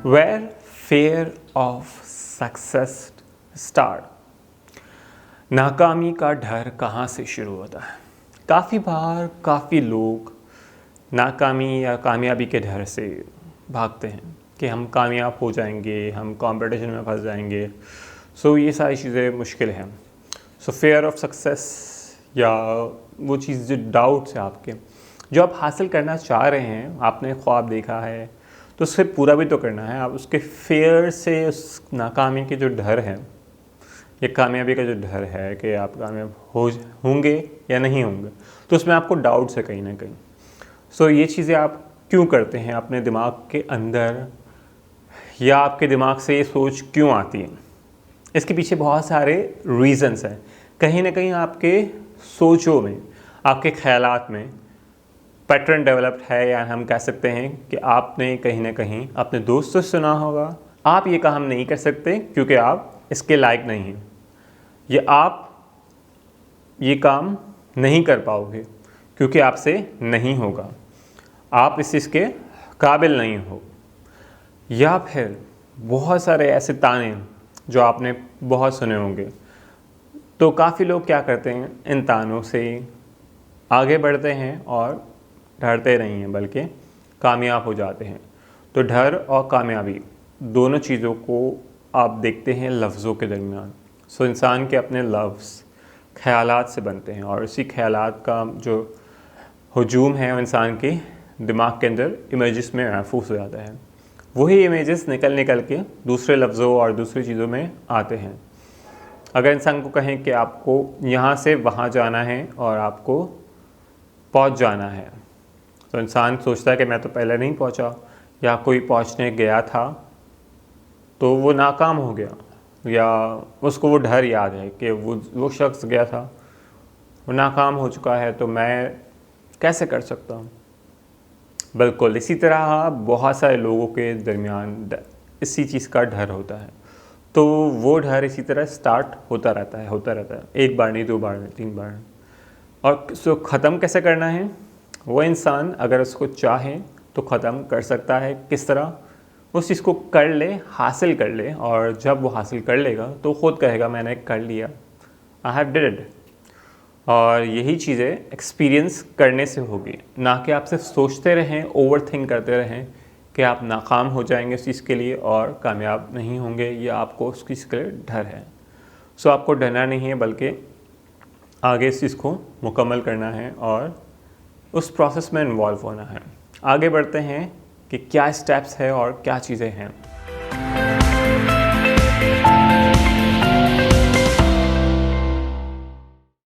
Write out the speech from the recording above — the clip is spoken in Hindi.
Where fear of success start। नाकामी का डर कहाँ से शुरू होता है। काफ़ी बार काफ़ी लोग नाकामी या कामयाबी के डर से भागते हैं कि हम कामयाब हो जाएंगे, हम कंपटीशन में फंस जाएंगे। ये सारी चीज़ें मुश्किल हैं। फेयर ऑफ सक्सेस या वो चीज़ जो डाउट्स है आपके, जो आप हासिल करना चाह रहे हैं, आपने ख्वाब देखा है तो उससे पूरा भी तो करना है। आप उसके फेयर से, उस नाकामी के जो डर है या कामयाबी का जो डर है कि आप कामयाब होंगे या नहीं होंगे, तो उसमें आपको डाउट्स है कहीं ना कहीं। ये चीज़ें आप क्यों करते हैं अपने दिमाग के अंदर, या आपके दिमाग से ये सोच क्यों आती है, इसके पीछे बहुत सारे रीज़न्स हैं। कहीं ना कहीं आपके सोचों में, आपके ख्यालात में पैटर्न डेवलप्ड है, या हम कह सकते हैं कि आपने कहीं ना कहीं अपने दोस्त से सुना होगा, आप ये काम नहीं कर सकते क्योंकि आप इसके लायक नहीं हैं, या आप ये काम नहीं कर पाओगे क्योंकि आपसे नहीं होगा, आप इस चीज़ के काबिल नहीं हो, या फिर बहुत सारे ऐसे ताने जो आपने बहुत सुने होंगे। तो काफ़ी लोग क्या करते हैं, इन तानों से आगे बढ़ते हैं और डरते नहीं हैं बल्कि कामयाब हो जाते हैं। तो डर और कामयाबी दोनों चीज़ों को आप देखते हैं लफ्ज़ों के दरमियान। इंसान के अपने लफ्ज़ ख़यालात से बनते हैं, और इसी ख़यालात का जो हजूम है वो इंसान के दिमाग के अंदर इमेजेस में महफूज हो जाता है। वही इमेजेस निकल के दूसरे लफ्ज़ों और दूसरी चीज़ों में आते हैं। अगर इंसान को कहें कि आपको यहाँ से वहाँ जाना है और आपको पहुँच जाना है, तो इंसान सोचता है कि मैं तो पहले नहीं पहुँचा, या कोई पहुँचने गया था तो वो नाकाम हो गया, या उसको वो डर याद है कि वो शख्स गया था, वो नाकाम हो चुका है, तो मैं कैसे कर सकता हूँ। बिल्कुल इसी तरह बहुत सारे लोगों के दरमियान इसी चीज़ का डर होता है। तो वो डर इसी तरह स्टार्ट होता रहता है, एक बार नहीं, दो बार नहीं, तीन बार। और उसको ख़त्म कैसे करना है, वो इंसान अगर उसको चाहे तो ख़त्म कर सकता है। किस तरह, उस चीज़ को कर ले, हासिल कर ले, और जब वो हासिल कर लेगा तो ख़ुद कहेगा मैंने कर लिया, आई हैव डिड इट। और यही चीज़ें एक्सपीरियंस करने से होगी, ना कि आप सिर्फ सोचते रहें, ओवर थिंक करते रहें कि आप नाकाम हो जाएंगे उस चीज़ के लिए और कामयाब नहीं होंगे, या आपको उस चीज़ के लिए डर है। आपको डरना नहीं है बल्कि आगे इस चीज़ को मुकम्मल करना है और उस प्रोसेस में इन्वॉल्व होना है। आगे बढ़ते हैं कि क्या स्टेप्स है और क्या चीज़ें हैं।